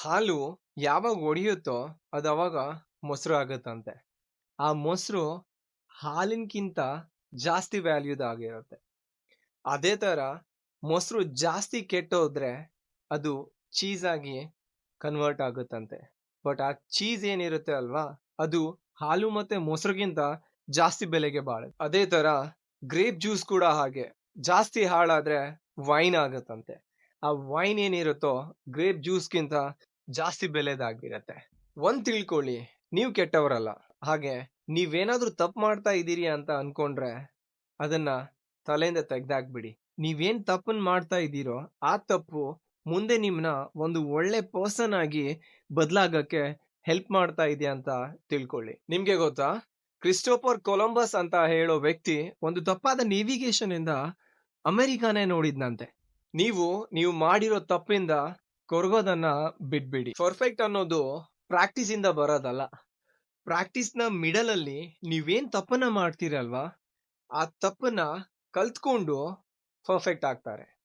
ಹಾಲು ಯಾವಾಗ ಒಡೆಯುತ್ತೋ ಅದು ಅವಾಗ ಮೊಸರು ಆಗುತ್ತಂತೆ. ಆ ಮೊಸರು ಹಾಲಿನ್ಕಿಂತ ಜಾಸ್ತಿ ವ್ಯಾಲ್ಯೂದ್ ಆಗಿರುತ್ತೆ. ಅದೇ ತರ ಮೊಸರು ಜಾಸ್ತಿ ಕೆಟ್ಟೋದ್ರೆ ಅದು ಚೀಸ್ ಆಗಿ ಕನ್ವರ್ಟ್ ಆಗುತ್ತಂತೆ. ಬಟ್ ಆ ಚೀಸ್ ಏನಿರುತ್ತೆ ಅಲ್ವಾ, ಅದು ಹಾಲು ಮತ್ತೆ ಮೊಸರಿಗಿಂತ ಜಾಸ್ತಿ ಬೆಲೆಗೆ ಬಾಳುತ್ತೆ. ಅದೇ ತರ ಗ್ರೇಪ್ ಜ್ಯೂಸ್ ಕೂಡ ಹಾಗೆ, ಜಾಸ್ತಿ ಹಾಳಾದ್ರೆ ವೈನ್ ಆಗುತ್ತಂತೆ. ಆ ವೈನ್ ಏನಿರುತ್ತೋ ಗ್ರೇಪ್ ಜ್ಯೂಸ್ಗಿಂತ ಜಾಸ್ತಿ ಬೆಲೆದಾಗಿರತ್ತೆ. ಒಂದ್ ತಿಳ್ಕೊಳ್ಳಿ, ನೀವ್ ಕೆಟ್ಟವರಲ್ಲ. ಹಾಗೆ ನೀವೇನಾದ್ರೂ ತಪ್ಪು ಮಾಡ್ತಾ ಇದೀರಿ ಅಂತ ಅನ್ಕೊಂಡ್ರೆ ಅದನ್ನ ತಲೆಯಿಂದ ತೆಗ್ದಾಕ್ಬಿಡಿ. ನೀವೇನ್ ತಪ್ಪನ್ ಮಾಡ್ತಾ ಇದ್ದೀರೋ ಆ ತಪ್ಪು ಮುಂದೆ ನಿಮ್ನ ಒಂದು ಒಳ್ಳೆ ಪರ್ಸನ್ ಆಗಿ ಬದಲಾಗಕ್ಕೆ ಹೆಲ್ಪ್ ಮಾಡ್ತಾ ಇದೆ ಅಂತ ತಿಳ್ಕೊಳ್ಳಿ. ನಿಮ್ಗೆ ಗೊತ್ತಾ, ಕ್ರಿಸ್ಟೋಫರ್ ಕೊಲಂಬಸ್ ಅಂತ ಹೇಳೋ ವ್ಯಕ್ತಿ ಒಂದು ತಪ್ಪಾದ ನೇವಿಗೇಷನ್ ಇಂದ ಅಮೆರಿಕಾನೇ ನೋಡಿದ್ನಂತೆ. ನೀವು ಮಾಡಿರೋ ತಪ್ಪಿಂದ ಕೊರಗೋದನ್ನ ಬಿಟ್ಬಿಡಿ. ಪರ್ಫೆಕ್ಟ್ ಅನ್ನೋದು ಪ್ರಾಕ್ಟೀಸ್ ಇಂದ ಬರೋದಲ್ಲ. ಪ್ರಾಕ್ಟೀಸ್ ನ ಮಿಡಲ್ ಅಲ್ಲಿ ನೀವೇನ್ ತಪ್ಪನ್ನ ಮಾಡ್ತೀರಲ್ವಾ, ಆ ತಪ್ಪನ್ನ ಕಲ್ತ್ಕೊಂಡು ಪರ್ಫೆಕ್ಟ್ ಆಗ್ತಾರೆ.